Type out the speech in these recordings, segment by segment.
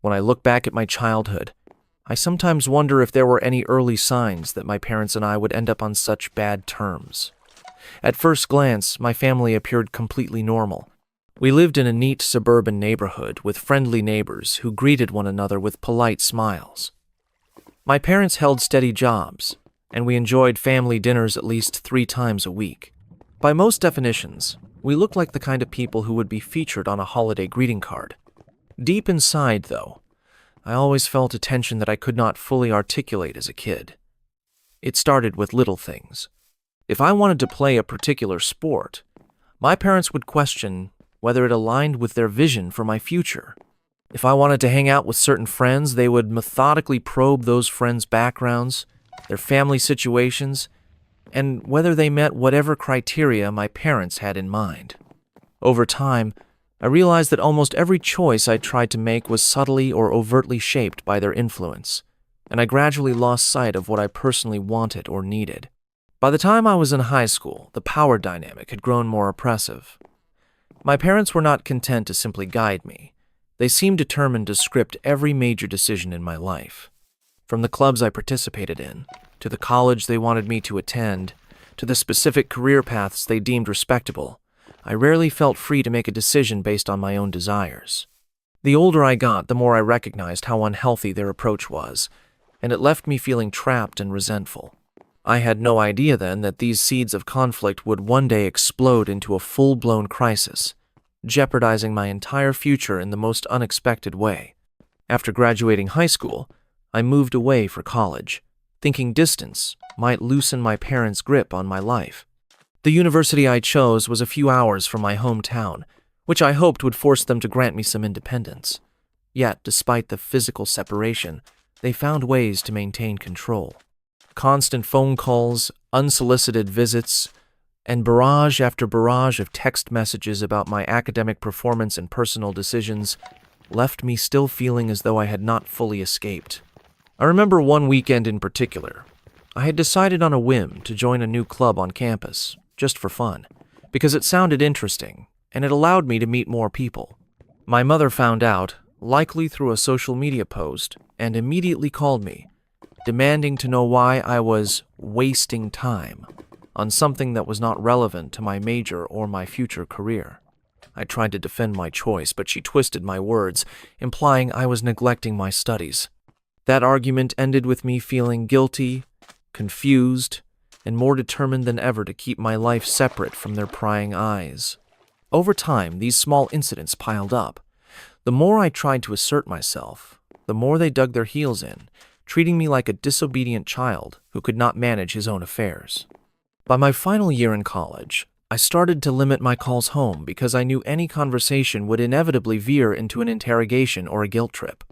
When I look back at my childhood, I sometimes wonder if there were any early signs that my parents and I would end up on such bad terms. At first glance, my family appeared completely normal. We lived in a neat suburban neighborhood with friendly neighbors who greeted one another with polite smiles. My parents held steady jobs, and we enjoyed family dinners at least 3 times a week. By most definitions, we looked like the kind of people who would be featured on a holiday greeting card. Deep inside, though, I always felt a tension that I could not fully articulate as a kid. It started with little things. If I wanted to play a particular sport, my parents would question whether it aligned with their vision for my future. If I wanted to hang out with certain friends, they would methodically probe those friends' backgrounds, their family situations, and whether they met whatever criteria my parents had in mind. Over time, I realized that almost every choice I tried to make was subtly or overtly shaped by their influence, and I gradually lost sight of what I personally wanted or needed. By the time I was in high school, the power dynamic had grown more oppressive. My parents were not content to simply guide me. They seemed determined to script every major decision in my life. From the clubs I participated in, to the college they wanted me to attend, to the specific career paths they deemed respectable, I rarely felt free to make a decision based on my own desires. The older I got, the more I recognized how unhealthy their approach was, and it left me feeling trapped and resentful. I had no idea then that these seeds of conflict would one day explode into a full-blown crisis, jeopardizing my entire future in the most unexpected way. After graduating high school, I moved away for college, thinking distance might loosen my parents' grip on my life. The university I chose was a few hours from my hometown, which I hoped would force them to grant me some independence. Yet, despite the physical separation, they found ways to maintain control. Constant phone calls, unsolicited visits, and barrage after barrage of text messages about my academic performance and personal decisions left me still feeling as though I had not fully escaped. I remember one weekend in particular. I had decided on a whim to join a new club on campus, just for fun, because it sounded interesting, and it allowed me to meet more people. My mother found out, likely through a social media post, and immediately called me, demanding to know why I was wasting time on something that was not relevant to my major or my future career. I tried to defend my choice, but she twisted my words, implying I was neglecting my studies. That argument ended with me feeling guilty, confused, and more determined than ever to keep my life separate from their prying eyes. Over time, these small incidents piled up. The more I tried to assert myself, the more they dug their heels in, treating me like a disobedient child who could not manage his own affairs. By my final year in college, I started to limit my calls home because I knew any conversation would inevitably veer into an interrogation or a guilt trip.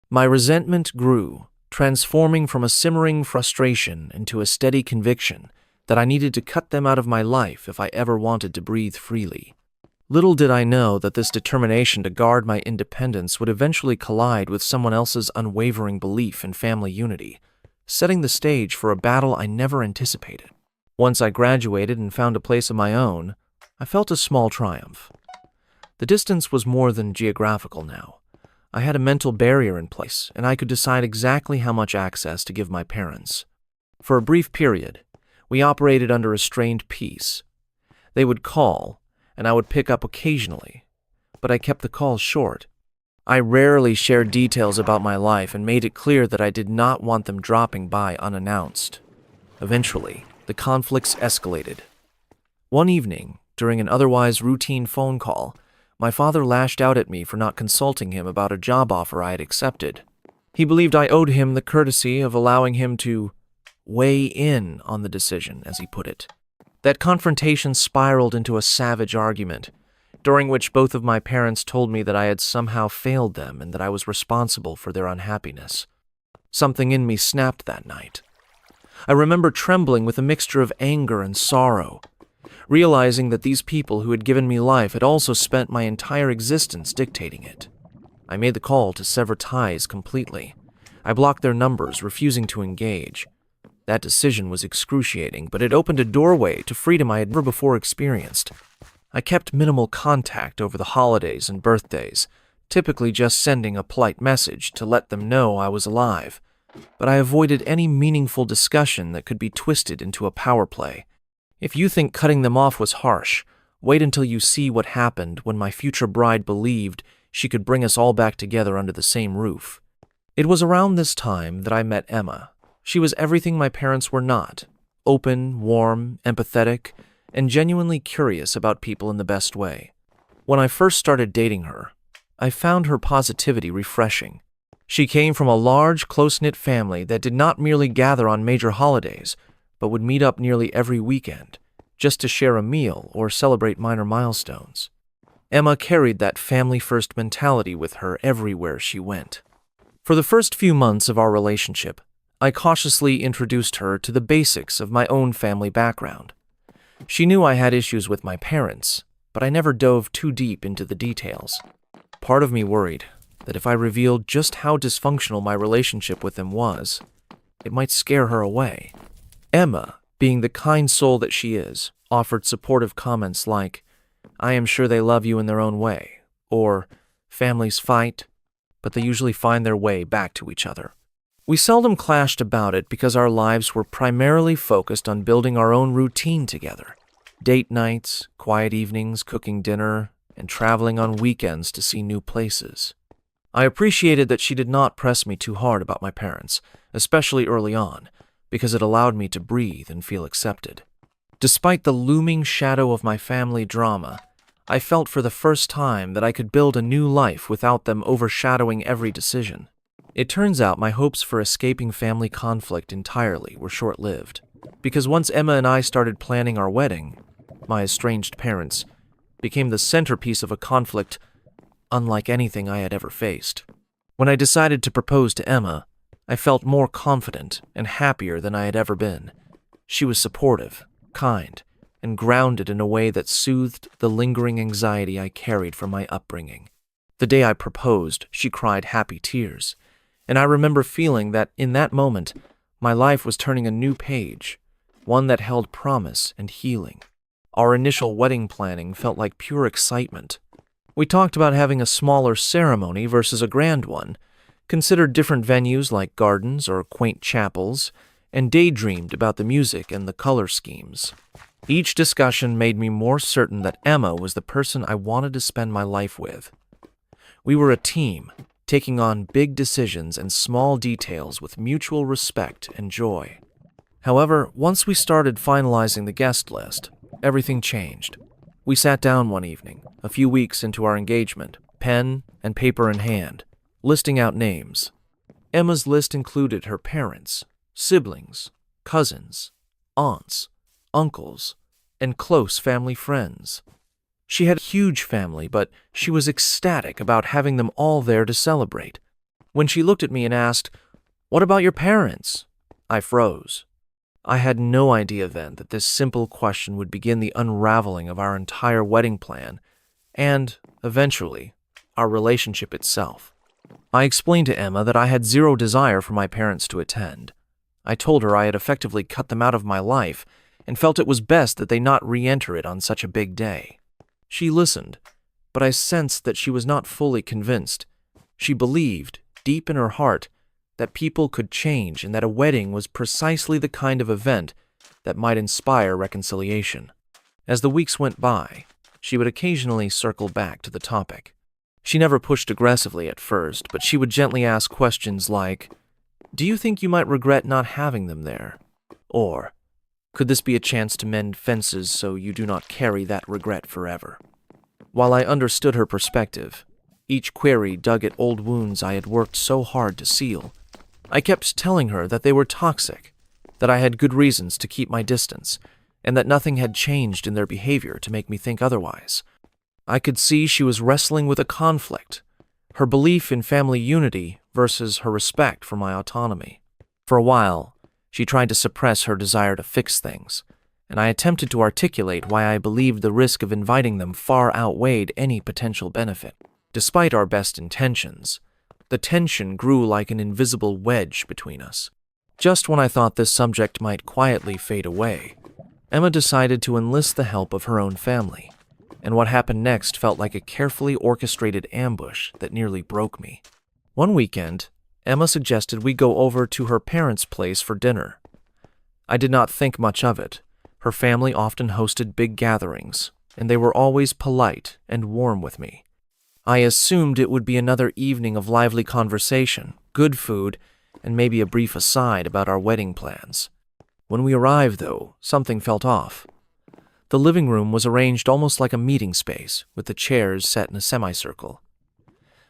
My resentment grew, transforming from a simmering frustration into a steady conviction that I needed to cut them out of my life if I ever wanted to breathe freely. Little did I know that this determination to guard my independence would eventually collide with someone else's unwavering belief in family unity, setting the stage for a battle I never anticipated. Once I graduated and found a place of my own, I felt a small triumph. The distance was more than geographical now. I had a mental barrier in place, and I could decide exactly how much access to give my parents. For a brief period, we operated under a strained peace. They would call, and I would pick up occasionally, but I kept the calls short. I rarely shared details about my life and made it clear that I did not want them dropping by unannounced. Eventually, the conflicts escalated. One evening, during an otherwise routine phone call, my father lashed out at me for not consulting him about a job offer I had accepted. He believed I owed him the courtesy of allowing him to weigh in on the decision, as he put it. That confrontation spiraled into a savage argument, during which both of my parents told me that I had somehow failed them and that I was responsible for their unhappiness. Something in me snapped that night. I remember trembling with a mixture of anger and sorrow, realizing that these people who had given me life had also spent my entire existence dictating it. I made the call to sever ties completely. I blocked their numbers, refusing to engage. That decision was excruciating, but it opened a doorway to freedom I had never before experienced. I kept minimal contact over the holidays and birthdays, typically just sending a polite message to let them know I was alive, but I avoided any meaningful discussion that could be twisted into a power play. If you think cutting them off was harsh, wait until you see what happened when my future bride believed she could bring us all back together under the same roof. It was around this time that I met Emma. She was everything my parents were not: open, warm, empathetic, and genuinely curious about people in the best way. When I first started dating her, I found her positivity refreshing. She came from a large, close-knit family that did not merely gather on major holidays, but would meet up nearly every weekend, just to share a meal or celebrate minor milestones. Emma carried that family-first mentality with her everywhere she went. For the first few months of our relationship, I cautiously introduced her to the basics of my own family background. She knew I had issues with my parents, but I never dove too deep into the details. Part of me worried that if I revealed just how dysfunctional my relationship with them was, it might scare her away. Emma, being the kind soul that she is, offered supportive comments like, "I am sure they love you in their own way," or "Families fight, but they usually find their way back to each other." We seldom clashed about it because our lives were primarily focused on building our own routine together. Date nights, quiet evenings, cooking dinner, and traveling on weekends to see new places. I appreciated that she did not press me too hard about my parents, especially early on, because it allowed me to breathe and feel accepted. Despite the looming shadow of my family drama, I felt for the first time that I could build a new life without them overshadowing every decision. It turns out my hopes for escaping family conflict entirely were short-lived, because once Emma and I started planning our wedding, my estranged parents became the centerpiece of a conflict unlike anything I had ever faced. When I decided to propose to Emma, I felt more confident and happier than I had ever been. She was supportive, kind, and grounded in a way that soothed the lingering anxiety I carried from my upbringing. The day I proposed, she cried happy tears, and I remember feeling that in that moment, my life was turning a new page, one that held promise and healing. Our initial wedding planning felt like pure excitement. We talked about having a smaller ceremony versus a grand one, considered different venues like gardens or quaint chapels, and daydreamed about the music and the color schemes. Each discussion made me more certain that Emma was the person I wanted to spend my life with. We were a team, taking on big decisions and small details with mutual respect and joy. However, once we started finalizing the guest list, everything changed. We sat down one evening, a few weeks into our engagement, pen and paper in hand, listing out names. Emma's list included her parents, siblings, cousins, aunts, uncles, and close family friends. She had a huge family, but she was ecstatic about having them all there to celebrate. When she looked at me and asked, "What about your parents?" I froze. I had no idea then that this simple question would begin the unraveling of our entire wedding plan and, eventually, our relationship itself. I explained to Emma that I had zero desire for my parents to attend. I told her I had effectively cut them out of my life and felt it was best that they not re-enter it on such a big day. She listened, but I sensed that she was not fully convinced. She believed, deep in her heart, that people could change and that a wedding was precisely the kind of event that might inspire reconciliation. As the weeks went by, she would occasionally circle back to the topic. She never pushed aggressively at first, but she would gently ask questions like, "Do you think you might regret not having them there?" Or, "Could this be a chance to mend fences so you do not carry that regret forever?" While I understood her perspective, each query dug at old wounds I had worked so hard to seal. I kept telling her that they were toxic, that I had good reasons to keep my distance, and that nothing had changed in their behavior to make me think otherwise. I could see she was wrestling with a conflict, her belief in family unity versus her respect for my autonomy. For a while, she tried to suppress her desire to fix things, and I attempted to articulate why I believed the risk of inviting them far outweighed any potential benefit. Despite our best intentions, the tension grew like an invisible wedge between us. Just when I thought this subject might quietly fade away, Emma decided to enlist the help of her own family. and what happened next felt like a carefully orchestrated ambush that nearly broke me. One weekend, Emma suggested we go over to her parents' place for dinner. I did not think much of it. Her family often hosted big gatherings, and they were always polite and warm with me. I assumed it would be another evening of lively conversation, good food, and maybe a brief aside about our wedding plans. When we arrived, though, something felt off. The living room was arranged almost like a meeting space, with the chairs set in a semicircle.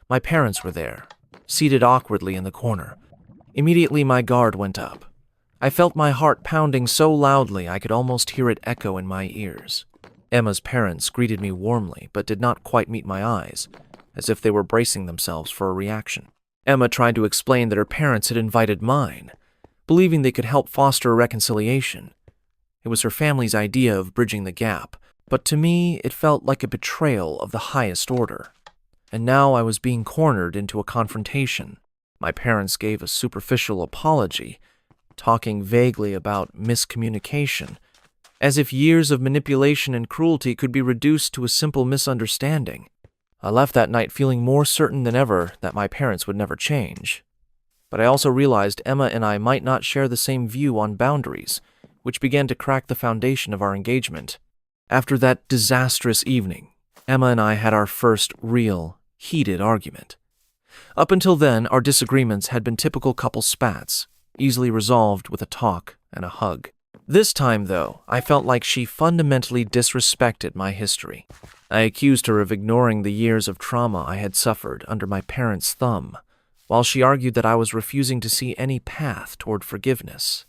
My parents were there, seated awkwardly in the corner. Immediately my guard went up. I felt my heart pounding so loudly I could almost hear it echo in my ears. Emma's parents greeted me warmly, but did not quite meet my eyes, as if they were bracing themselves for a reaction. Emma tried to explain that her parents had invited mine, believing they could help foster a reconciliation. It was her family's idea of bridging the gap, but to me it felt like a betrayal of the highest order. And now I was being cornered into a confrontation. My parents gave a superficial apology, talking vaguely about miscommunication, as if years of manipulation and cruelty could be reduced to a simple misunderstanding. I left that night feeling more certain than ever that my parents would never change. But I also realized Emma and I might not share the same view on boundaries, which began to crack the foundation of our engagement. After that disastrous evening, Emma and I had our first real, heated argument. Up until then, our disagreements had been typical couple spats, easily resolved with a talk and a hug. This time, though, I felt like she fundamentally disrespected my history. I accused her of ignoring the years of trauma I had suffered under my parents' thumb, while she argued that I was refusing to see any path toward forgiveness.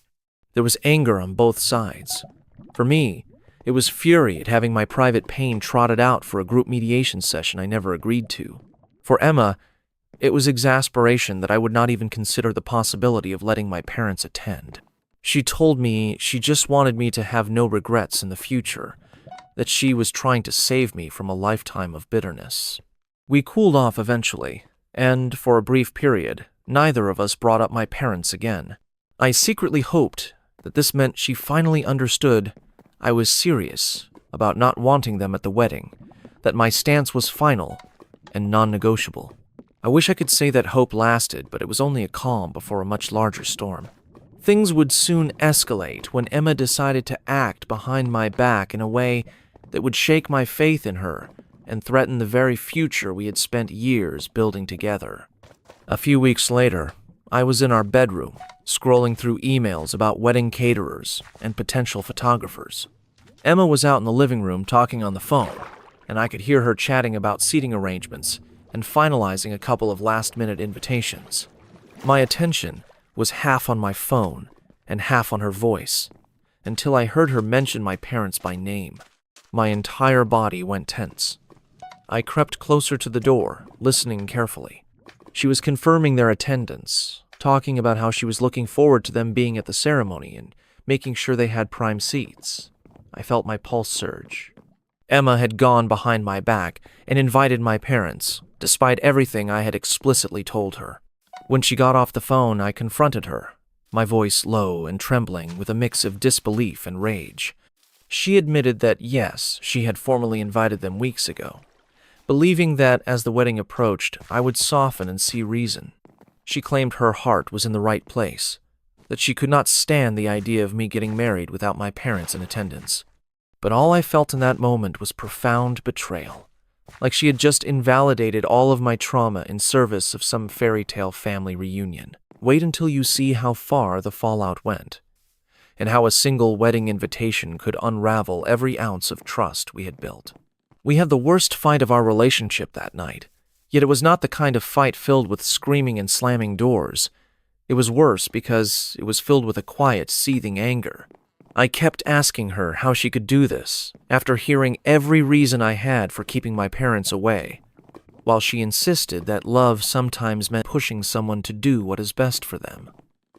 There was anger on both sides. For me, it was fury at having my private pain trotted out for a group mediation session I never agreed to. For Emma, it was exasperation that I would not even consider the possibility of letting my parents attend. She told me she just wanted me to have no regrets in the future, that she was trying to save me from a lifetime of bitterness. We cooled off eventually, and for a brief period, neither of us brought up my parents again. I secretly hoped that this meant she finally understood I was serious about not wanting them at the wedding, that my stance was final and non-negotiable. I wish I could say that hope lasted, but it was only a calm before a much larger storm. Things would soon escalate when Emma decided to act behind my back in a way that would shake my faith in her and threaten the very future we had spent years building together. A few weeks later, I was in our bedroom, scrolling through emails about wedding caterers and potential photographers. Emma was out in the living room talking on the phone, and I could hear her chatting about seating arrangements and finalizing a couple of last-minute invitations. My attention was half on my phone and half on her voice, until I heard her mention my parents by name. My entire body went tense. I crept closer to the door, listening carefully. She was confirming their attendance, talking about how she was looking forward to them being at the ceremony and making sure they had prime seats. I felt my pulse surge. Emma had gone behind my back and invited my parents, despite everything I had explicitly told her. When she got off the phone, I confronted her, my voice low and trembling with a mix of disbelief and rage. She admitted that yes, she had formally invited them weeks ago, believing that as the wedding approached, I would soften and see reason. She claimed her heart was in the right place, that she could not stand the idea of me getting married without my parents in attendance. But all I felt in that moment was profound betrayal, like she had just invalidated all of my trauma in service of some fairy tale family reunion. Wait until you see how far the fallout went, and how a single wedding invitation could unravel every ounce of trust we had built. We had the worst fight of our relationship that night, yet it was not the kind of fight filled with screaming and slamming doors. It was worse because it was filled with a quiet, seething anger. I kept asking her how she could do this, after hearing every reason I had for keeping my parents away, while she insisted that love sometimes meant pushing someone to do what is best for them.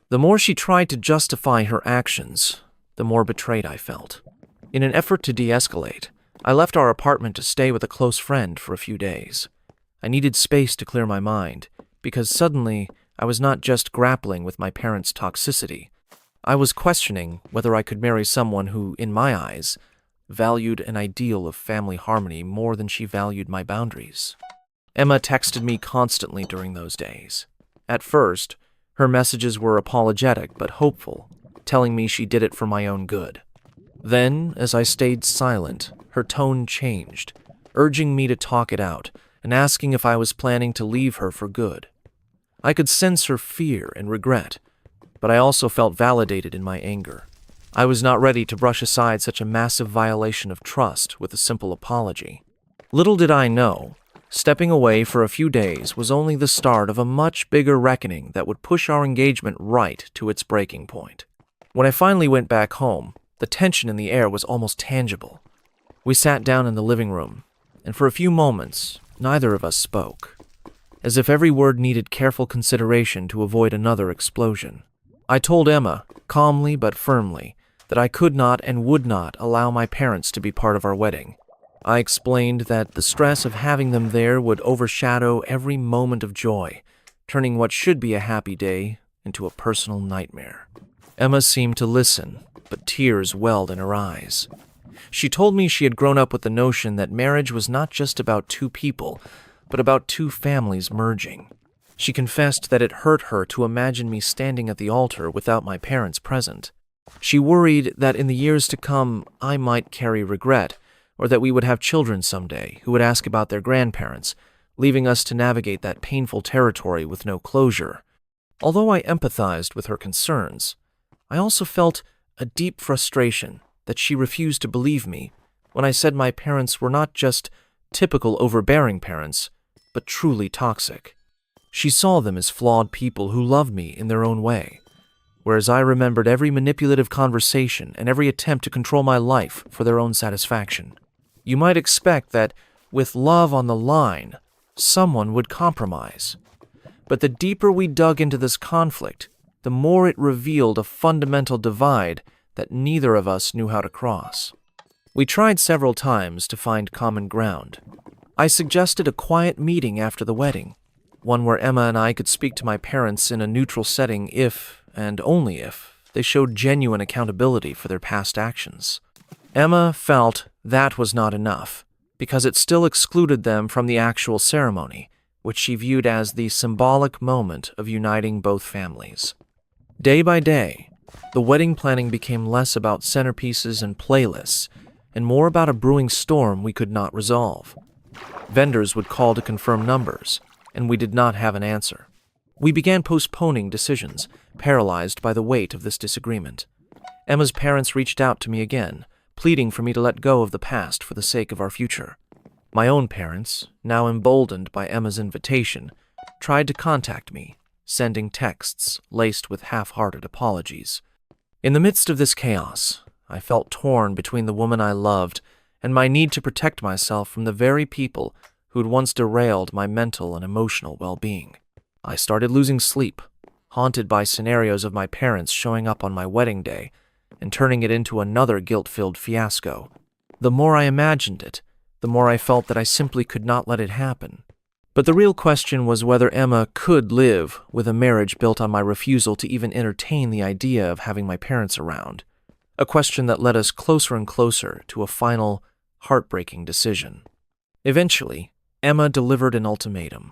The more she tried to justify her actions, the more betrayed I felt. In an effort to de-escalate, I left our apartment to stay with a close friend for a few days. I needed space to clear my mind, because suddenly I was not just grappling with my parents' toxicity. I was questioning whether I could marry someone who, in my eyes, valued an ideal of family harmony more than she valued my boundaries. Emma texted me constantly during those days. At first, her messages were apologetic but hopeful, telling me she did it for my own good. Then, as I stayed silent, her tone changed, urging me to talk it out and asking if I was planning to leave her for good. I could sense her fear and regret, but I also felt validated in my anger. I was not ready to brush aside such a massive violation of trust with a simple apology. Little did I know, stepping away for a few days was only the start of a much bigger reckoning that would push our engagement right to its breaking point. When I finally went back home, the tension in the air was almost tangible. We sat down in the living room, and for a few moments, neither of us spoke, as if every word needed careful consideration to avoid another explosion. I told Emma, calmly but firmly, that I could not and would not allow my parents to be part of our wedding. I explained that the stress of having them there would overshadow every moment of joy, turning what should be a happy day into a personal nightmare. Emma seemed to listen, but tears welled in her eyes. She told me she had grown up with the notion that marriage was not just about two people, but about two families merging. She confessed that it hurt her to imagine me standing at the altar without my parents present. She worried that in the years to come, I might carry regret, or that we would have children someday who would ask about their grandparents, leaving us to navigate that painful territory with no closure. Although I empathized with her concerns, I also felt a deep frustration that she refused to believe me when I said my parents were not just typical overbearing parents, but truly toxic. She saw them as flawed people who loved me in their own way, whereas I remembered every manipulative conversation and every attempt to control my life for their own satisfaction. You might expect that, with love on the line, someone would compromise. But the deeper we dug into this conflict, the more it revealed a fundamental divide that neither of us knew how to cross. We tried several times to find common ground. I suggested a quiet meeting after the wedding, one where Emma and I could speak to my parents in a neutral setting if, and only if, they showed genuine accountability for their past actions. Emma felt that was not enough, because it still excluded them from the actual ceremony, which she viewed as the symbolic moment of uniting both families. Day by day, the wedding planning became less about centerpieces and playlists, and more about a brewing storm we could not resolve. Vendors would call to confirm numbers, and we did not have an answer. We began postponing decisions, paralyzed by the weight of this disagreement. Emma's parents reached out to me again, pleading for me to let go of the past for the sake of our future. My own parents, now emboldened by Emma's invitation, tried to contact me, sending texts laced with half-hearted apologies. In the midst of this chaos, I felt torn between the woman I loved and my need to protect myself from the very people who had once derailed my mental and emotional well-being. I started losing sleep, haunted by scenarios of my parents showing up on my wedding day and turning it into another guilt-filled fiasco. The more I imagined it, the more I felt that I simply could not let it happen. But the real question was whether Emma could live with a marriage built on my refusal to even entertain the idea of having my parents around, a question that led us closer and closer to a final, heartbreaking decision. Eventually, Emma delivered an ultimatum.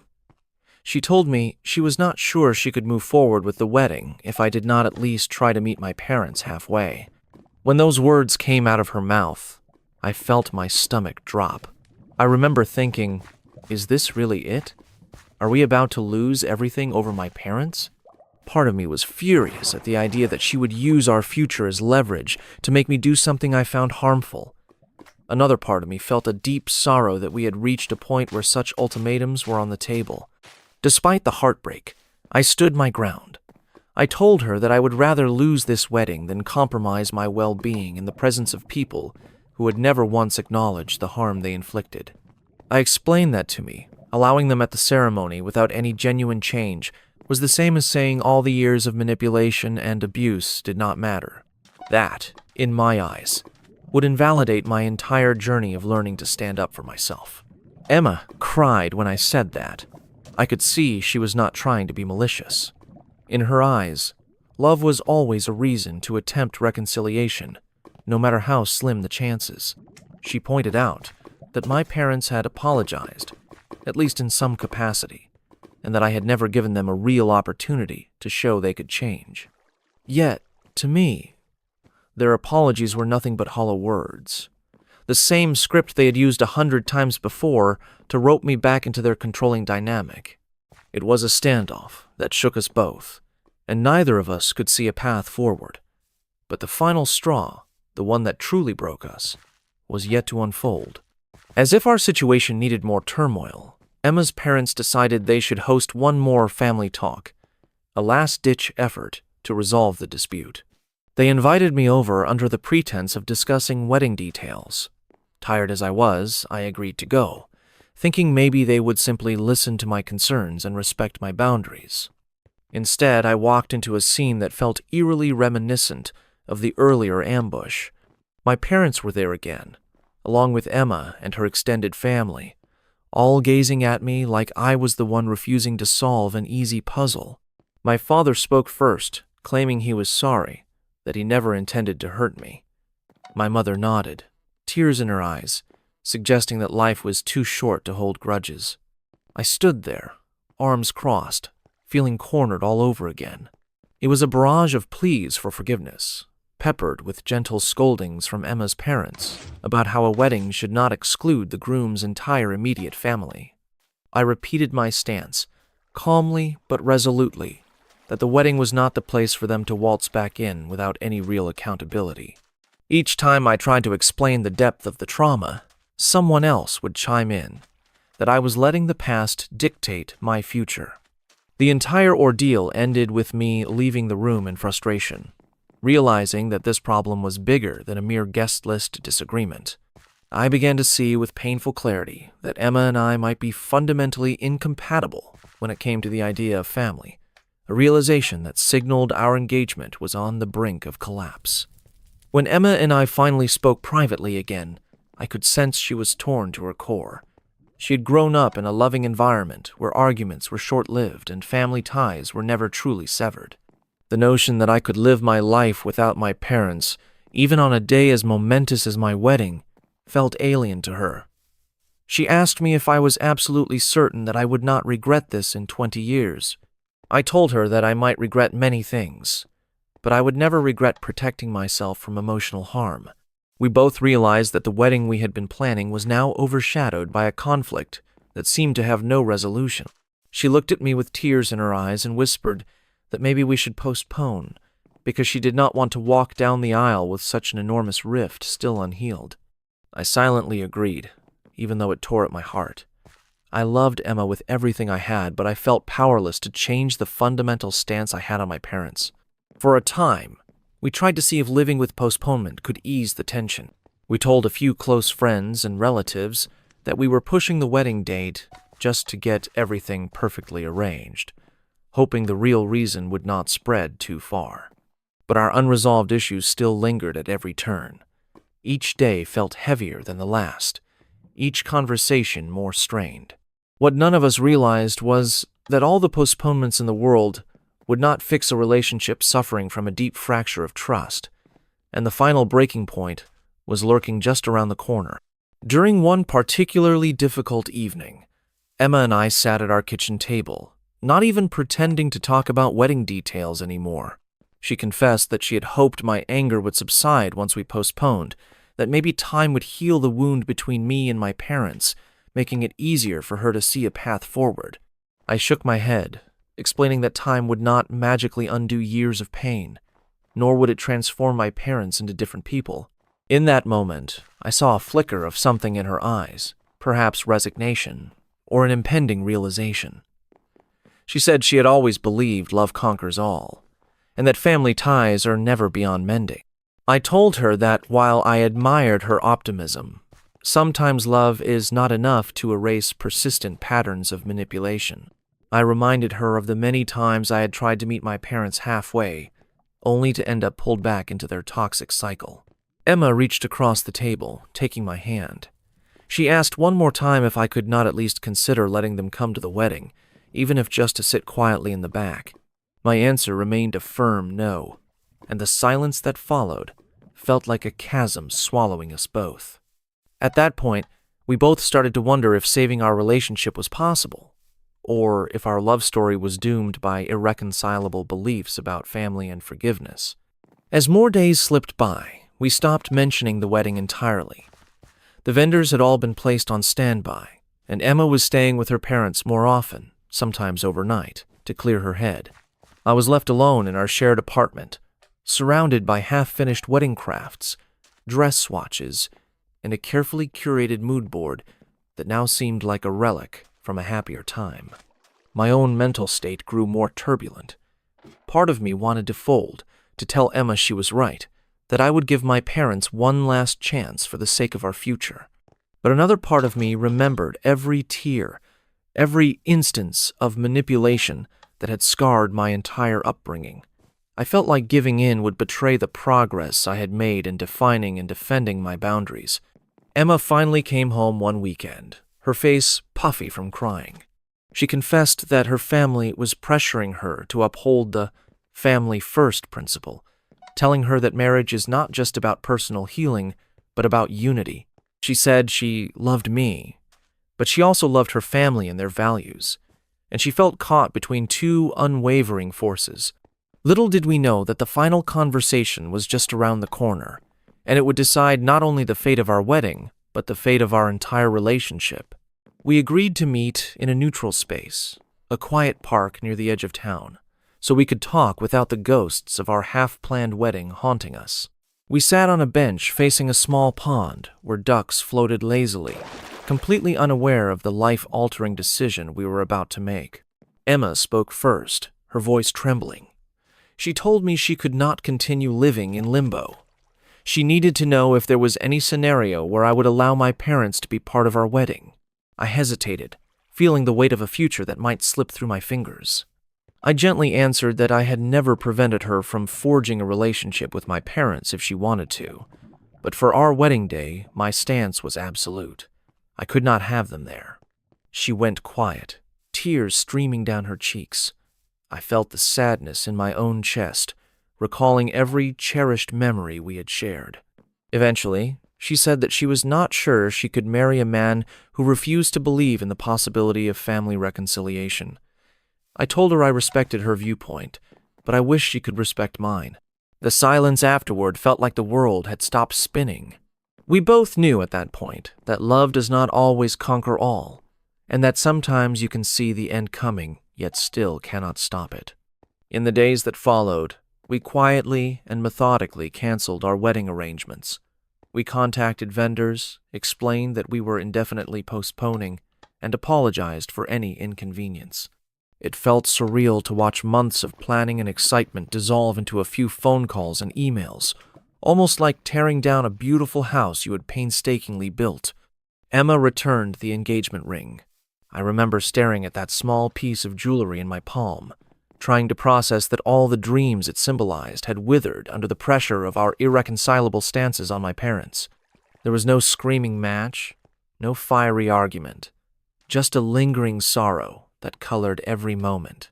She told me she was not sure she could move forward with the wedding if I did not at least try to meet my parents halfway. When those words came out of her mouth, I felt my stomach drop. I remember thinking, is this really it? Are we about to lose everything over my parents? Part of me was furious at the idea that she would use our future as leverage to make me do something I found harmful. Another part of me felt a deep sorrow that we had reached a point where such ultimatums were on the table. Despite the heartbreak, I stood my ground. I told her that I would rather lose this wedding than compromise my well-being in the presence of people who had never once acknowledged the harm they inflicted. I explained that to me, allowing them at the ceremony without any genuine change was the same as saying all the years of manipulation and abuse did not matter. That, in my eyes, would invalidate my entire journey of learning to stand up for myself. Emma cried when I said that. I could see she was not trying to be malicious. In her eyes, love was always a reason to attempt reconciliation, no matter how slim the chances. She pointed out that my parents had apologized, at least in some capacity, and that I had never given them a real opportunity to show they could change. Yet, to me, their apologies were nothing but hollow words. The same script they had used 100 times before to rope me back into their controlling dynamic. It was a standoff that shook us both, and neither of us could see a path forward. But the final straw, the one that truly broke us, was yet to unfold. As if our situation needed more turmoil, Emma's parents decided they should host one more family talk, a last-ditch effort to resolve the dispute. They invited me over under the pretense of discussing wedding details. Tired as I was, I agreed to go, thinking maybe they would simply listen to my concerns and respect my boundaries. Instead, I walked into a scene that felt eerily reminiscent of the earlier ambush. My parents were there again, along with Emma and her extended family, all gazing at me like I was the one refusing to solve an easy puzzle. My father spoke first, claiming he was sorry, that he never intended to hurt me. My mother nodded, tears in her eyes, suggesting that life was too short to hold grudges. I stood there, arms crossed, feeling cornered all over again. It was a barrage of pleas for forgiveness, peppered with gentle scoldings from Emma's parents about how a wedding should not exclude the groom's entire immediate family. I repeated my stance, calmly but resolutely, that the wedding was not the place for them to waltz back in without any real accountability. Each time I tried to explain the depth of the trauma, someone else would chime in, that I was letting the past dictate my future. The entire ordeal ended with me leaving the room in frustration, realizing that this problem was bigger than a mere guest list disagreement. I began to see with painful clarity that Emma and I might be fundamentally incompatible when it came to the idea of family, a realization that signaled our engagement was on the brink of collapse. When Emma and I finally spoke privately again, I could sense she was torn to her core. She had grown up in a loving environment where arguments were short-lived and family ties were never truly severed. The notion that I could live my life without my parents, even on a day as momentous as my wedding, felt alien to her. She asked me if I was absolutely certain that I would not regret this in 20 years. I told her that I might regret many things, but I would never regret protecting myself from emotional harm. We both realized that the wedding we had been planning was now overshadowed by a conflict that seemed to have no resolution. She looked at me with tears in her eyes and whispered that maybe we should postpone, because she did not want to walk down the aisle with such an enormous rift still unhealed. I silently agreed, even though it tore at my heart. I loved Emma with everything I had, but I felt powerless to change the fundamental stance I had on my parents. For a time, we tried to see if living with postponement could ease the tension. We told a few close friends and relatives that we were pushing the wedding date just to get everything perfectly arranged, hoping the real reason would not spread too far. But our unresolved issues still lingered at every turn. Each day felt heavier than the last, each conversation more strained. What none of us realized was that all the postponements in the world would not fix a relationship suffering from a deep fracture of trust, and the final breaking point was lurking just around the corner. During one particularly difficult evening, Emma and I sat at our kitchen table, not even pretending to talk about wedding details anymore. She confessed that she had hoped my anger would subside once we postponed, that maybe time would heal the wound between me and my parents, making it easier for her to see a path forward. I shook my head, explaining that time would not magically undo years of pain, nor would it transform my parents into different people. In that moment, I saw a flicker of something in her eyes, perhaps resignation, or an impending realization. She said she had always believed love conquers all, and that family ties are never beyond mending. I told her that while I admired her optimism, sometimes love is not enough to erase persistent patterns of manipulation. I reminded her of the many times I had tried to meet my parents halfway, only to end up pulled back into their toxic cycle. Emma reached across the table, taking my hand. She asked one more time if I could not at least consider letting them come to the wedding, even if just to sit quietly in the back. My answer remained a firm no, and the silence that followed felt like a chasm swallowing us both. At that point, we both started to wonder if saving our relationship was possible, or if our love story was doomed by irreconcilable beliefs about family and forgiveness. As more days slipped by, we stopped mentioning the wedding entirely. The vendors had all been placed on standby, and Emma was staying with her parents more often, sometimes overnight, to clear her head. I was left alone in our shared apartment, surrounded by half-finished wedding crafts, dress swatches, and a carefully curated mood board that now seemed like a relic from a happier time. My own mental state grew more turbulent. Part of me wanted to fold, to tell Emma she was right, that I would give my parents one last chance for the sake of our future. But another part of me remembered every tear, every instance of manipulation that had scarred my entire upbringing. I felt like giving in would betray the progress I had made in defining and defending my boundaries. Emma finally came home one weekend, her face puffy from crying. She confessed that her family was pressuring her to uphold the family first principle, telling her that marriage is not just about personal healing, but about unity. She said she loved me, but she also loved her family and their values, and she felt caught between two unwavering forces. Little did we know that the final conversation was just around the corner, and it would decide not only the fate of our wedding, but the fate of our entire relationship. We agreed to meet in a neutral space, a quiet park near the edge of town, so we could talk without the ghosts of our half-planned wedding haunting us. We sat on a bench facing a small pond where ducks floated lazily, completely unaware of the life-altering decision we were about to make. Emma spoke first, her voice trembling. She told me she could not continue living in limbo. She needed to know if there was any scenario where I would allow my parents to be part of our wedding. I hesitated, feeling the weight of a future that might slip through my fingers. I gently answered that I had never prevented her from forging a relationship with my parents if she wanted to, but for our wedding day, my stance was absolute. I could not have them there. She went quiet, tears streaming down her cheeks. I felt the sadness in my own chest, recalling every cherished memory we had shared. Eventually, she said that she was not sure she could marry a man who refused to believe in the possibility of family reconciliation. I told her I respected her viewpoint, but I wished she could respect mine. The silence afterward felt like the world had stopped spinning. We both knew at that point that love does not always conquer all, and that sometimes you can see the end coming, yet still cannot stop it. In the days that followed, we quietly and methodically canceled our wedding arrangements. We contacted vendors, explained that we were indefinitely postponing, and apologized for any inconvenience. It felt surreal to watch months of planning and excitement dissolve into a few phone calls and emails, almost like tearing down a beautiful house you had painstakingly built. Emma returned the engagement ring. I remember staring at that small piece of jewelry in my palm, trying to process that all the dreams it symbolized had withered under the pressure of our irreconcilable stances on my parents. There was no screaming match, no fiery argument, just a lingering sorrow that colored every moment.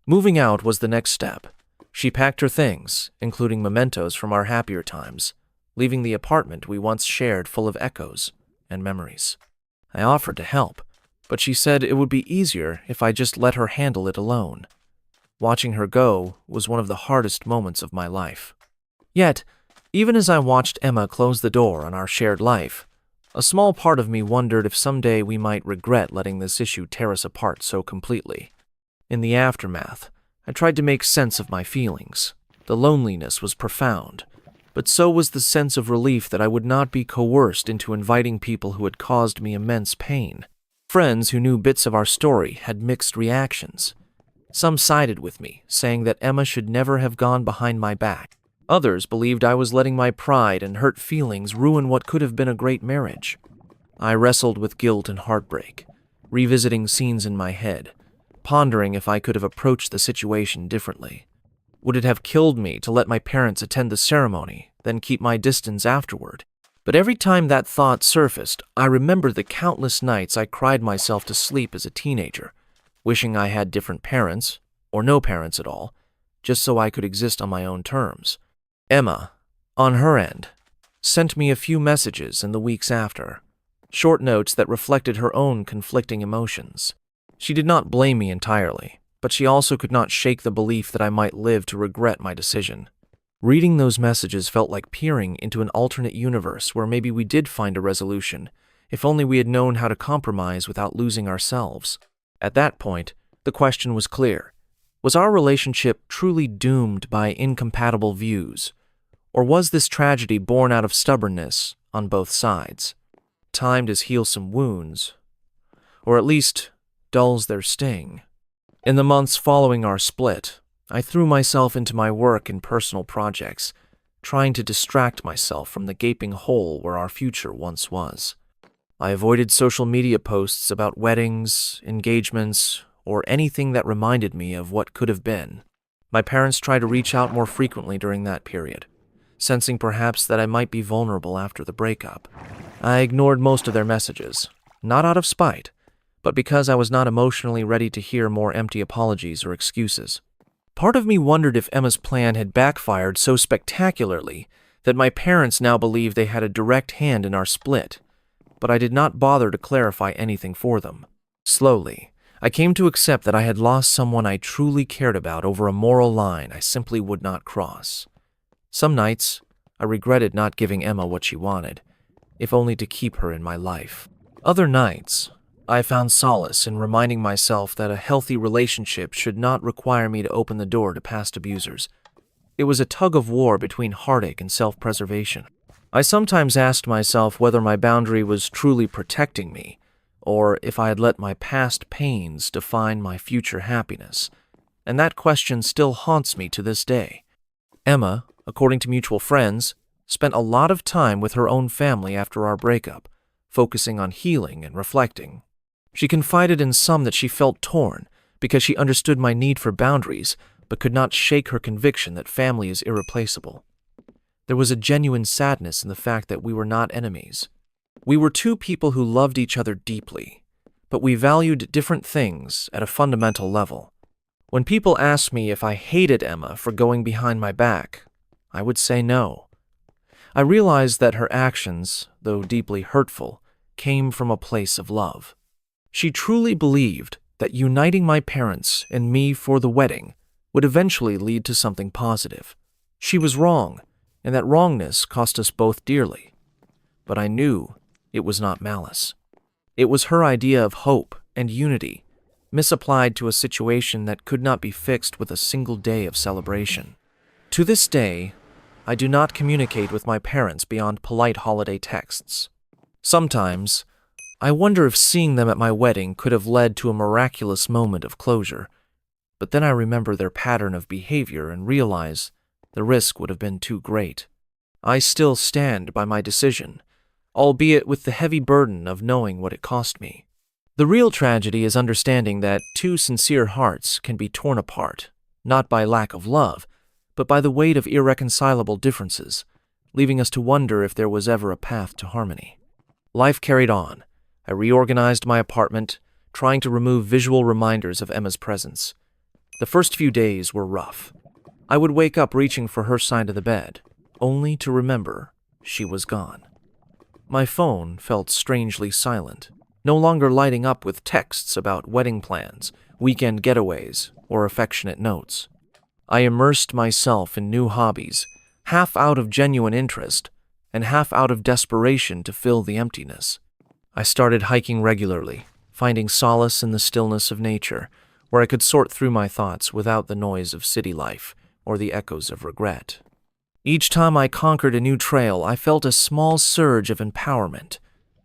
Moving out was the next step. She packed her things, including mementos from our happier times, leaving the apartment we once shared full of echoes and memories. I offered to help, but she said it would be easier if I just let her handle it alone. Watching her go was one of the hardest moments of my life. Yet, even as I watched Emma close the door on our shared life, a small part of me wondered if someday we might regret letting this issue tear us apart so completely. In the aftermath, I tried to make sense of my feelings. The loneliness was profound, but so was the sense of relief that I would not be coerced into inviting people who had caused me immense pain. Friends who knew bits of our story had mixed reactions. Some sided with me, saying that Emma should never have gone behind my back. Others believed I was letting my pride and hurt feelings ruin what could have been a great marriage. I wrestled with guilt and heartbreak, revisiting scenes in my head, pondering if I could have approached the situation differently. Would it have killed me to let my parents attend the ceremony, then keep my distance afterward? But every time that thought surfaced, I remembered the countless nights I cried myself to sleep as a teenager, wishing I had different parents, or no parents at all, just so I could exist on my own terms. Emma, on her end, sent me a few messages in the weeks after, short notes that reflected her own conflicting emotions. She did not blame me entirely, but she also could not shake the belief that I might live to regret my decision. Reading those messages felt like peering into an alternate universe where maybe we did find a resolution, if only we had known how to compromise without losing ourselves. At that point, the question was clear. Was our relationship truly doomed by incompatible views? Or was this tragedy born out of stubbornness on both sides? Timed as heal some wounds, or at least dulls their sting. In the months following our split, I threw myself into my work and personal projects, trying to distract myself from the gaping hole where our future once was. I avoided social media posts about weddings, engagements, or anything that reminded me of what could have been. My parents tried to reach out more frequently during that period, sensing perhaps that I might be vulnerable after the breakup. I ignored most of their messages, not out of spite, but because I was not emotionally ready to hear more empty apologies or excuses. Part of me wondered if Emma's plan had backfired so spectacularly that my parents now believed they had a direct hand in our split, but I did not bother to clarify anything for them. Slowly, I came to accept that I had lost someone I truly cared about over a moral line I simply would not cross. Some nights, I regretted not giving Emma what she wanted, if only to keep her in my life. Other nights, I found solace in reminding myself that a healthy relationship should not require me to open the door to past abusers. It was a tug of war between heartache and self-preservation. I sometimes asked myself whether my boundary was truly protecting me, or if I had let my past pains define my future happiness, and that question still haunts me to this day. Emma, according to mutual friends, spent a lot of time with her own family after our breakup, focusing on healing and reflecting. She confided in some that she felt torn because she understood my need for boundaries but could not shake her conviction that family is irreplaceable. There was a genuine sadness in the fact that we were not enemies. We were two people who loved each other deeply, but we valued different things at a fundamental level. When people asked me if I hated Emma for going behind my back, I would say no. I realized that her actions, though deeply hurtful, came from a place of love. She truly believed that uniting my parents and me for the wedding would eventually lead to something positive. She was wrong, and that wrongness cost us both dearly. But I knew it was not malice. It was her idea of hope and unity, misapplied to a situation that could not be fixed with a single day of celebration. To this day, I do not communicate with my parents beyond polite holiday texts. Sometimes, I wonder if seeing them at my wedding could have led to a miraculous moment of closure, but then I remember their pattern of behavior and realize the risk would have been too great. I still stand by my decision, albeit with the heavy burden of knowing what it cost me. The real tragedy is understanding that two sincere hearts can be torn apart, not by lack of love, but by the weight of irreconcilable differences, leaving us to wonder if there was ever a path to harmony. Life carried on. I reorganized my apartment, trying to remove visual reminders of Emma's presence. The first few days were rough. I would wake up reaching for her side of the bed, only to remember she was gone. My phone felt strangely silent, no longer lighting up with texts about wedding plans, weekend getaways, or affectionate notes. I immersed myself in new hobbies, half out of genuine interest and half out of desperation to fill the emptiness. I started hiking regularly, finding solace in the stillness of nature, where I could sort through my thoughts without the noise of city life or the echoes of regret. Each time I conquered a new trail, I felt a small surge of empowerment,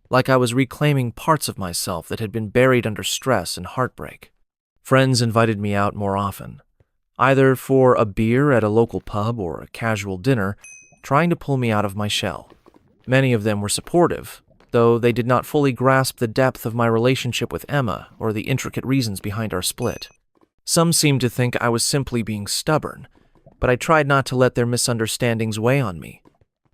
like I was reclaiming parts of myself that had been buried under stress and heartbreak. Friends invited me out more often, either for a beer at a local pub or a casual dinner, trying to pull me out of my shell. Many of them were supportive, though they did not fully grasp the depth of my relationship with Emma or the intricate reasons behind our split. Some seemed to think I was simply being stubborn, but I tried not to let their misunderstandings weigh on me.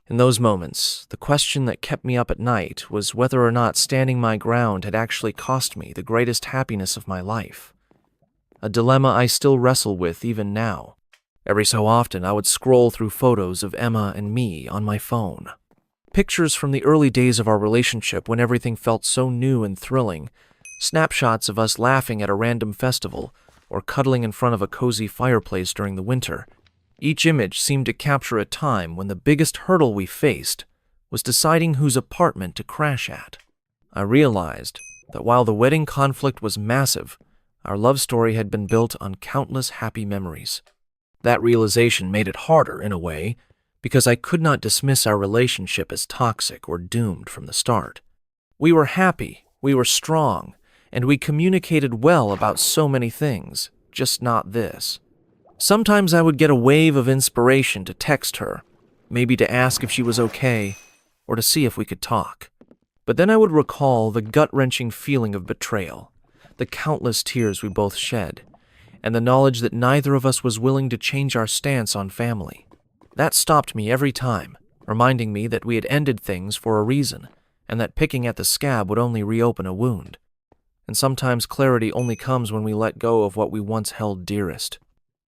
In those moments, the question that kept me up at night was whether or not standing my ground had actually cost me the greatest happiness of my life. A dilemma I still wrestle with even now. Every so often, I would scroll through photos of Emma and me on my phone. Pictures from the early days of our relationship when everything felt so new and thrilling, snapshots of us laughing at a random festival or cuddling in front of a cozy fireplace during the winter. Each image seemed to capture a time when the biggest hurdle we faced was deciding whose apartment to crash at. I realized that while the wedding conflict was massive, our love story had been built on countless happy memories. That realization made it harder, in a way, because I could not dismiss our relationship as toxic or doomed from the start. We were happy, we were strong, and we communicated well about so many things, just not this. Sometimes I would get a wave of inspiration to text her, maybe to ask if she was okay, or to see if we could talk. But then I would recall the gut-wrenching feeling of betrayal, the countless tears we both shed, and the knowledge that neither of us was willing to change our stance on family. That stopped me every time, reminding me that we had ended things for a reason, and that picking at the scab would only reopen a wound. And sometimes clarity only comes when we let go of what we once held dearest.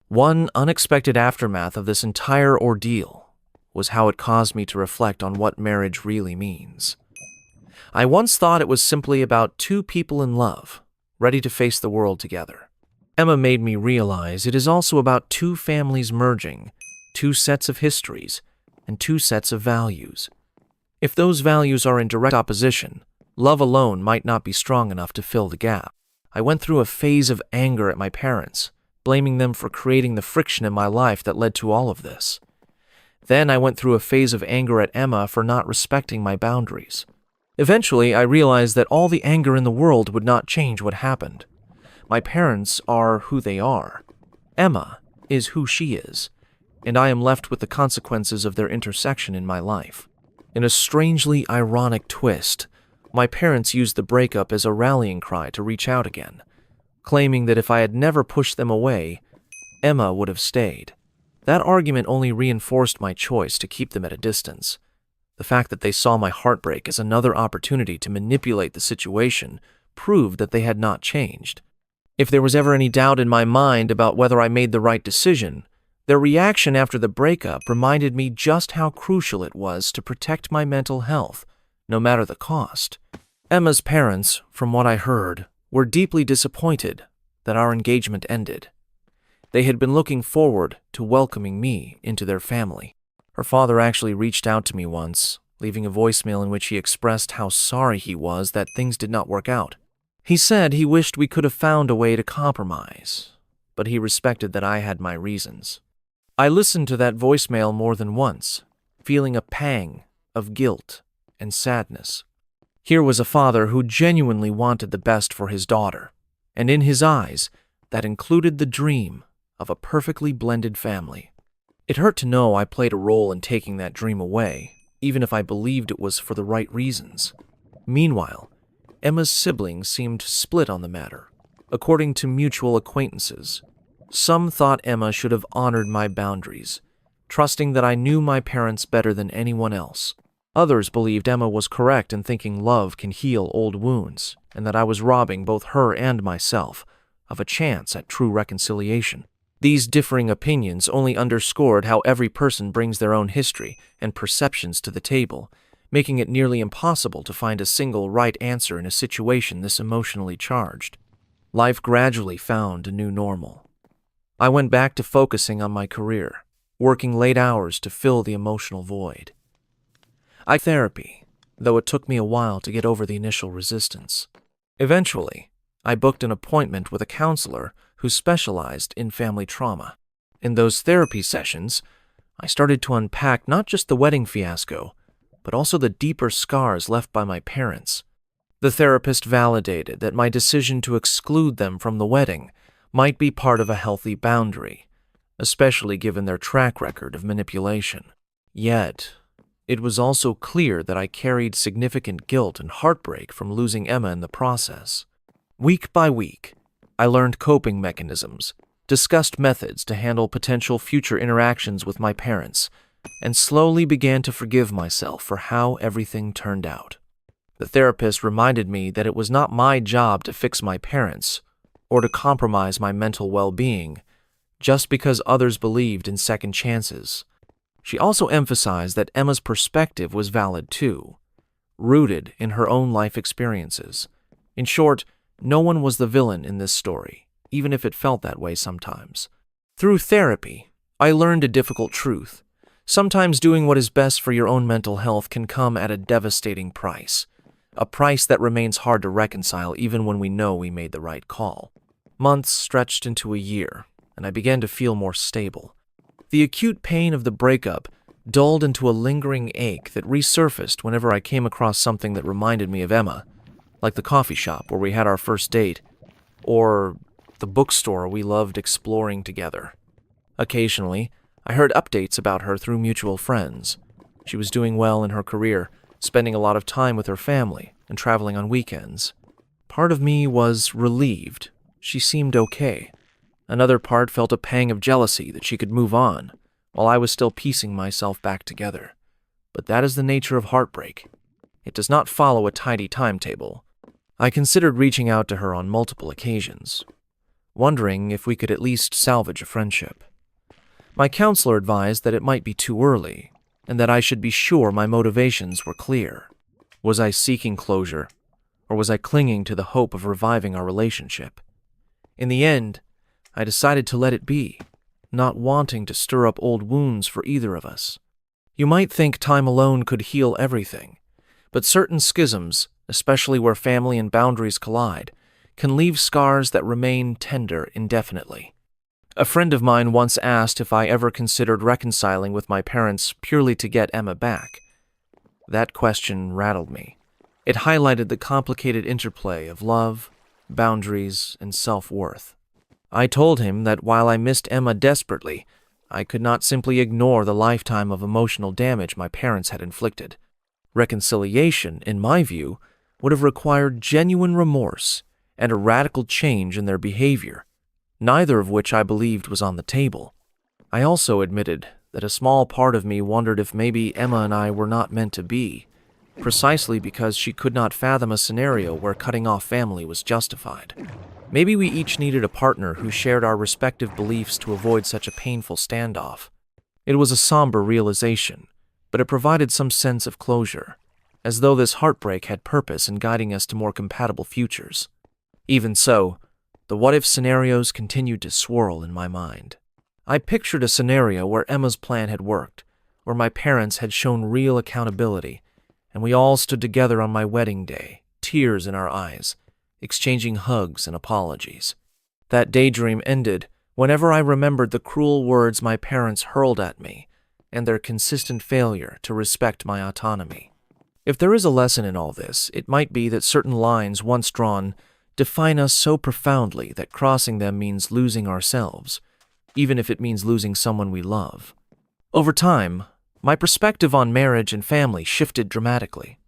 One unexpected aftermath of this entire ordeal was how it caused me to reflect on what marriage really means. I once thought it was simply about two people in love, ready to face the world together. Emma made me realize it is also about two families merging, two sets of histories, and two sets of values. If those values are in direct opposition, love alone might not be strong enough to fill the gap. I went through a phase of anger at my parents, blaming them for creating the friction in my life that led to all of this. Then I went through a phase of anger at Emma for not respecting my boundaries. Eventually, I realized that all the anger in the world would not change what happened. My parents are who they are. Emma is who she is, and I am left with the consequences of their intersection in my life. In a strangely ironic twist, my parents used the breakup as a rallying cry to reach out again, claiming that if I had never pushed them away, Emma would have stayed. That argument only reinforced my choice to keep them at a distance. The fact that they saw my heartbreak as another opportunity to manipulate the situation proved that they had not changed. If there was ever any doubt in my mind about whether I made the right decision, their reaction after the breakup reminded me just how crucial it was to protect my mental health, no matter the cost. Emma's parents, from what I heard, were deeply disappointed that our engagement ended. They had been looking forward to welcoming me into their family. Her father actually reached out to me once, leaving a voicemail in which he expressed how sorry he was that things did not work out. He said he wished we could have found a way to compromise, but he respected that I had my reasons. I listened to that voicemail more than once, feeling a pang of guilt and sadness. Here was a father who genuinely wanted the best for his daughter, and in his eyes, that included the dream of a perfectly blended family. It hurt to know I played a role in taking that dream away, even if I believed it was for the right reasons. Meanwhile, Emma's siblings seemed split on the matter, according to mutual acquaintances. Some thought Emma should have honored my boundaries, trusting that I knew my parents better than anyone else. Others believed Emma was correct in thinking love can heal old wounds, and that I was robbing both her and myself of a chance at true reconciliation. These differing opinions only underscored how every person brings their own history and perceptions to the table, making it nearly impossible to find a single right answer in a situation this emotionally charged. Life gradually found a new normal. I went back to focusing on my career, working late hours to fill the emotional void. I therapy, though it took me a while to get over the initial resistance. Eventually, I booked an appointment with a counselor who specialized in family trauma. In those therapy sessions, I started to unpack not just the wedding fiasco, but also the deeper scars left by my parents. The therapist validated that my decision to exclude them from the wedding might be part of a healthy boundary, especially given their track record of manipulation. Yet, it was also clear that I carried significant guilt and heartbreak from losing Emma in the process. Week by week, I learned coping mechanisms, discussed methods to handle potential future interactions with my parents, and slowly began to forgive myself for how everything turned out. The therapist reminded me that it was not my job to fix my parents or to compromise my mental well-being, just because others believed in second chances. She also emphasized that Emma's perspective was valid too, rooted in her own life experiences. In short, no one was the villain in this story, even if it felt that way sometimes. Through therapy, I learned a difficult truth. Sometimes doing what is best for your own mental health can come at a devastating price, a price that remains hard to reconcile even when we know we made the right call. Months stretched into a year, and I began to feel more stable. The acute pain of the breakup dulled into a lingering ache that resurfaced whenever I came across something that reminded me of Emma, like the coffee shop where we had our first date, or the bookstore we loved exploring together. Occasionally, I heard updates about her through mutual friends. She was doing well in her career, spending a lot of time with her family and traveling on weekends. Part of me was relieved. She seemed okay. Another part felt a pang of jealousy that she could move on, while I was still piecing myself back together. But that is the nature of heartbreak. It does not follow a tidy timetable. I considered reaching out to her on multiple occasions, wondering if we could at least salvage a friendship. My counselor advised that it might be too early, and that I should be sure my motivations were clear. Was I seeking closure, or was I clinging to the hope of reviving our relationship? In the end, I decided to let it be, not wanting to stir up old wounds for either of us. You might think time alone could heal everything, but certain schisms, especially where family and boundaries collide, can leave scars that remain tender indefinitely. A friend of mine once asked if I ever considered reconciling with my parents purely to get Emma back. That question rattled me. It highlighted the complicated interplay of love, boundaries, and self-worth. I told him that while I missed Emma desperately, I could not simply ignore the lifetime of emotional damage my parents had inflicted. Reconciliation, in my view, would have required genuine remorse and a radical change in their behavior, neither of which I believed was on the table. I also admitted that a small part of me wondered if maybe Emma and I were not meant to be, precisely because she could not fathom a scenario where cutting off family was justified. Maybe we each needed a partner who shared our respective beliefs to avoid such a painful standoff. It was a somber realization, but it provided some sense of closure, as though this heartbreak had purpose in guiding us to more compatible futures. Even so, the what-if scenarios continued to swirl in my mind. I pictured a scenario where Emma's plan had worked, where my parents had shown real accountability, and we all stood together on my wedding day, tears in our eyes, exchanging hugs and apologies. That daydream ended whenever I remembered the cruel words my parents hurled at me and their consistent failure to respect my autonomy. If there is a lesson in all this, it might be that certain lines once drawn define us so profoundly that crossing them means losing ourselves, even if it means losing someone we love. Over time, my perspective on marriage and family shifted dramatically.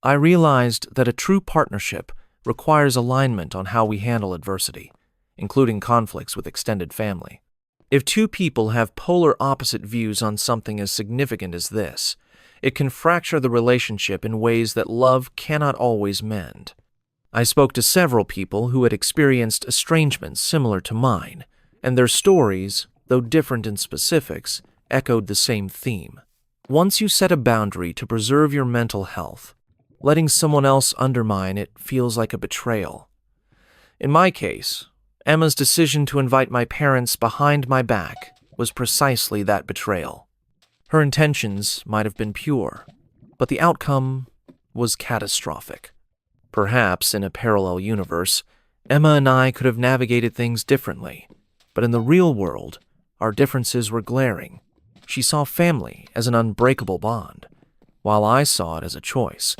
I realized that a true partnership requires alignment on how we handle adversity, including conflicts with extended family. If two people have polar opposite views on something as significant as this, it can fracture the relationship in ways that love cannot always mend. I spoke to several people who had experienced estrangements similar to mine, and their stories, though different in specifics, echoed the same theme. Once you set a boundary to preserve your mental health, letting someone else undermine it feels like a betrayal. In my case, Emma's decision to invite my parents behind my back was precisely that betrayal. Her intentions might have been pure, but the outcome was catastrophic. Perhaps in a parallel universe, Emma and I could have navigated things differently, but in the real world, our differences were glaring. She saw family as an unbreakable bond, while I saw it as a choice,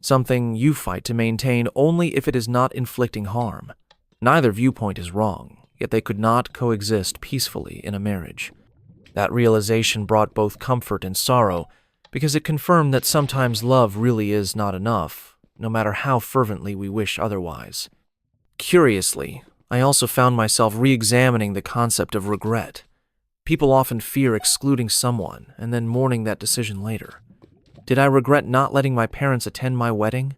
something you fight to maintain only if it is not inflicting harm. Neither viewpoint is wrong, yet they could not coexist peacefully in a marriage. That realization brought both comfort and sorrow, because it confirmed that sometimes love really is not enough, no matter how fervently we wish otherwise. Curiously, I also found myself re-examining the concept of regret. People often fear excluding someone and then mourning that decision later. Did I regret not letting my parents attend my wedding?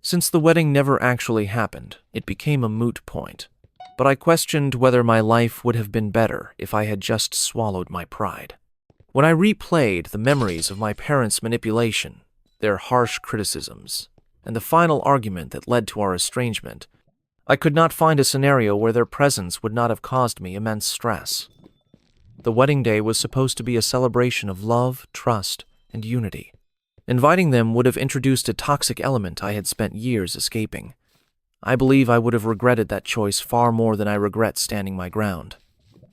Since the wedding never actually happened, it became a moot point. but I questioned whether my life would have been better if I had just swallowed my pride. When I replayed the memories of my parents' manipulation, their harsh criticisms, and the final argument that led to our estrangement, I could not find a scenario where their presence would not have caused me immense stress. The wedding day was supposed to be a celebration of love, trust, and unity. Inviting them would have introduced a toxic element I had spent years escaping. I believe I would have regretted that choice far more than I regret standing my ground.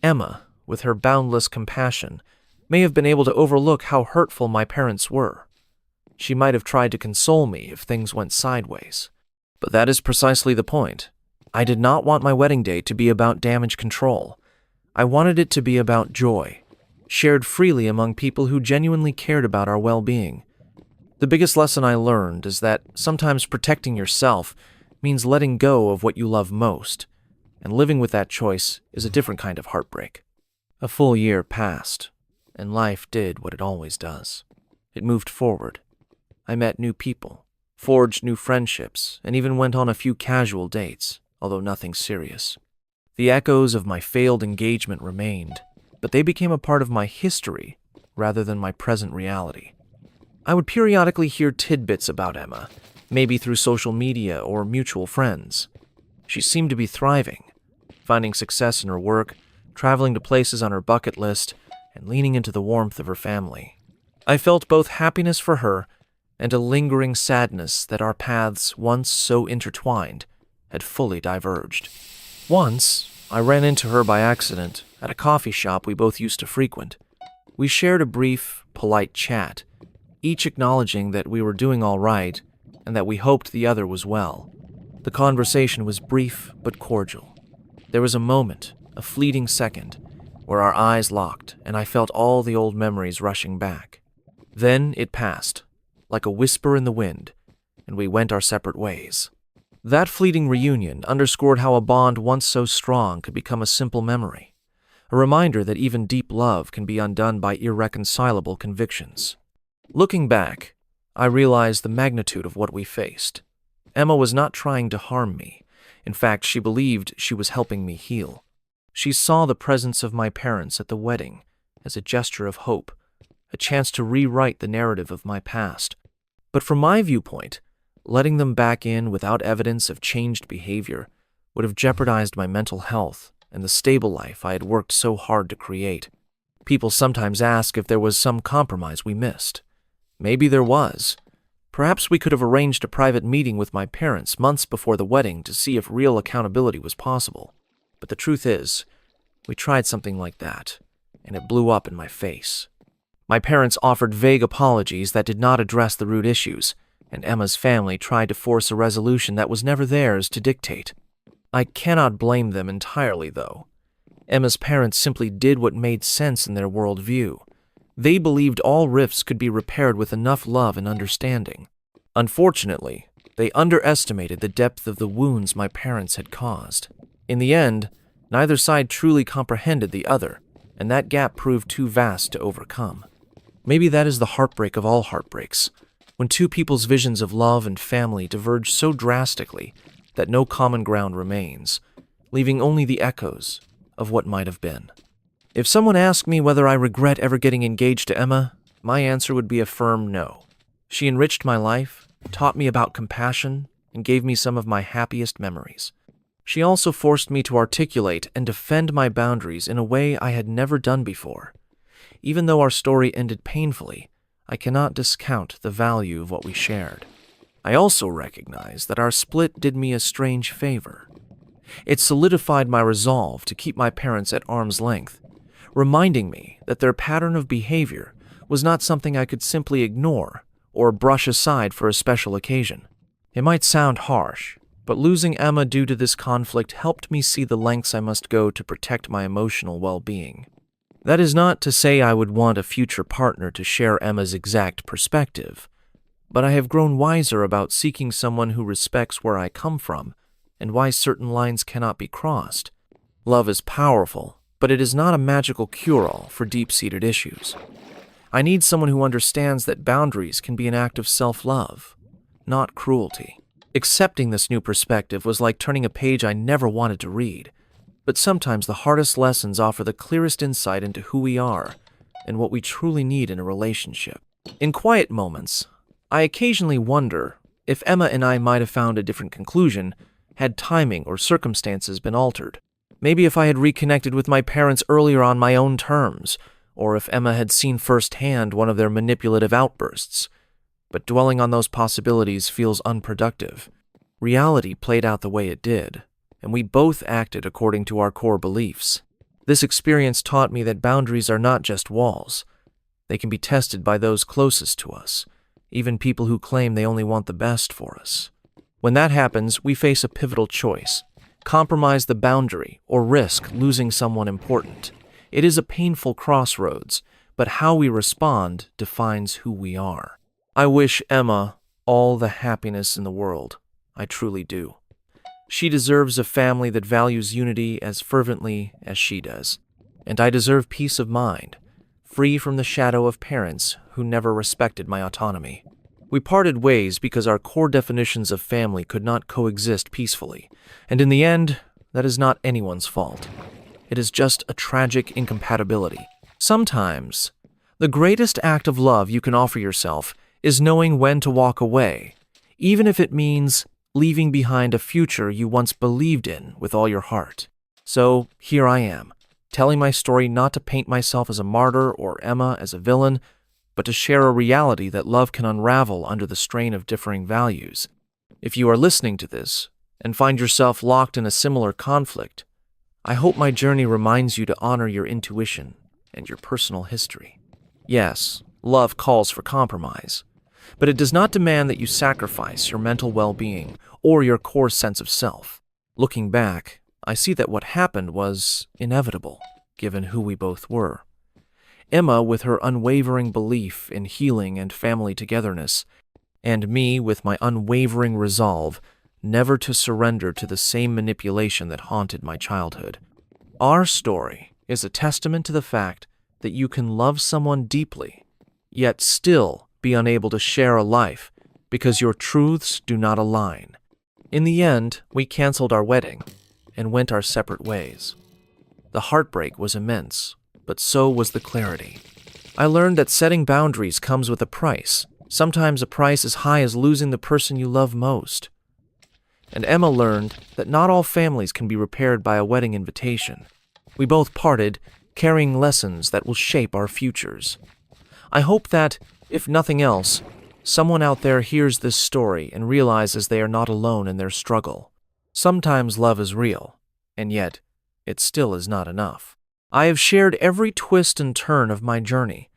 Emma, with her boundless compassion, may have been able to overlook how hurtful my parents were. She might have tried to console me if things went sideways. But that is precisely the point. I did not want my wedding day to be about damage control. I wanted it to be about joy, shared freely among people who genuinely cared about our well-being. The biggest lesson I learned is that sometimes protecting yourself means letting go of what you love most, and living with that choice is a different kind of heartbreak. A full year passed, and life did what it always does. It moved forward. I met new people, forged new friendships, and even went on a few casual dates, although nothing serious. The echoes of my failed engagement remained, but they became a part of my history rather than my present reality. I would periodically hear tidbits about Emma, maybe through social media or mutual friends. She seemed to be thriving, finding success in her work, traveling to places on her bucket list, and leaning into the warmth of her family. I felt both happiness for her and a lingering sadness that our paths, once so intertwined, had fully diverged. Once, I ran into her by accident at a coffee shop we both used to frequent. We shared a brief, polite chat, each acknowledging that we were doing all right and that we hoped the other was well. The conversation was brief but cordial. There was a moment, a fleeting second, where our eyes locked and I felt all the old memories rushing back. Then it passed, like a whisper in the wind, and we went our separate ways. That fleeting reunion underscored how a bond once so strong could become a simple memory, a reminder that even deep love can be undone by irreconcilable convictions. Looking back, I realized the magnitude of what we faced. Emma was not trying to harm me. In fact, she believed she was helping me heal. She saw the presence of my parents at the wedding as a gesture of hope, a chance to rewrite the narrative of my past. But from my viewpoint, letting them back in without evidence of changed behavior would have jeopardized my mental health and the stable life I had worked so hard to create. People sometimes ask if there was some compromise we missed. Maybe there was. Perhaps we could have arranged a private meeting with my parents months before the wedding to see if real accountability was possible. But the truth is, we tried something like that, and it blew up in my face. My parents offered vague apologies that did not address the root issues, and Emma's family tried to force a resolution that was never theirs to dictate. I cannot blame them entirely, though. Emma's parents simply did what made sense in their worldview. They believed all rifts could be repaired with enough love and understanding. Unfortunately, they underestimated the depth of the wounds my parents had caused. In the end, neither side truly comprehended the other, and that gap proved too vast to overcome. Maybe that is the heartbreak of all heartbreaks, when two people's visions of love and family diverge so drastically that no common ground remains, leaving only the echoes of what might have been. If someone asked me whether I regret ever getting engaged to Emma, my answer would be a firm no. She enriched my life, taught me about compassion, and gave me some of my happiest memories. She also forced me to articulate and defend my boundaries in a way I had never done before. Even though our story ended painfully, I cannot discount the value of what we shared. I also recognize that our split did me a strange favor. It solidified my resolve to keep my parents at arm's length, reminding me that their pattern of behavior was not something I could simply ignore or brush aside for a special occasion. It might sound harsh, but losing Emma due to this conflict helped me see the lengths I must go to protect my emotional well-being. That is not to say I would want a future partner to share Emma's exact perspective, but I have grown wiser about seeking someone who respects where I come from and why certain lines cannot be crossed. Love is powerful, but it is not a magical cure-all for deep-seated issues. I need someone who understands that boundaries can be an act of self-love, not cruelty. Accepting this new perspective was like turning a page I never wanted to read, But sometimes the hardest lessons offer the clearest insight into who we are and what we truly need in a relationship. In quiet moments, I occasionally wonder if Emma and I might have found a different conclusion had timing or circumstances been altered. Maybe if I had reconnected with my parents earlier on my own terms, or if Emma had seen firsthand one of their manipulative outbursts. But dwelling on those possibilities feels unproductive. Reality played out the way it did, and we both acted according to our core beliefs. This experience taught me that boundaries are not just walls. They can be tested by those closest to us, even people who claim they only want the best for us. When that happens, we face a pivotal choice: compromise the boundary or risk losing someone important. It is a painful crossroads, but how we respond defines who we are. I wish Emma all the happiness in the world. I truly do. She deserves a family that values unity as fervently as she does. And I deserve peace of mind, free from the shadow of parents who never respected my autonomy. We parted ways because our core definitions of family could not coexist peacefully, and in the end, that is not anyone's fault. It is just a tragic incompatibility. Sometimes, the greatest act of love you can offer yourself is knowing when to walk away, even if it means leaving behind a future you once believed in with all your heart. So here I am, telling my story not to paint myself as a martyr or Emma as a villain, but to share a reality that love can unravel under the strain of differing values. If you are listening to this and find yourself locked in a similar conflict, I hope my journey reminds you to honor your intuition and your personal history. Yes, love calls for compromise, but it does not demand that you sacrifice your mental well-being or your core sense of self. Looking back, I see that what happened was inevitable, given who we both were. Emma with her unwavering belief in healing and family togetherness, and me with my unwavering resolve never to surrender to the same manipulation that haunted my childhood. Our story is a testament to the fact that you can love someone deeply, yet still be unable to share a life because your truths do not align. In the end, we canceled our wedding and went our separate ways. The heartbreak was immense, but so was the clarity. I learned that setting boundaries comes with a price, sometimes a price as high as losing the person you love most. And Emma learned that not all families can be repaired by a wedding invitation. We both parted, carrying lessons that will shape our futures. I hope that, if nothing else, someone out there hears this story and realizes they are not alone in their struggle. Sometimes love is real, and yet it still is not enough. I have shared every twist and turn of my journey,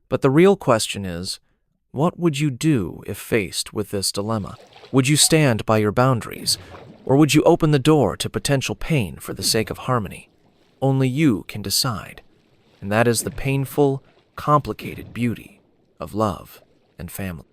but the real question is, what would you do if faced with this dilemma? Would you stand by your boundaries, or would you open the door to potential pain for the sake of harmony? Only you can decide, and that is the painful, complicated beauty of love and family.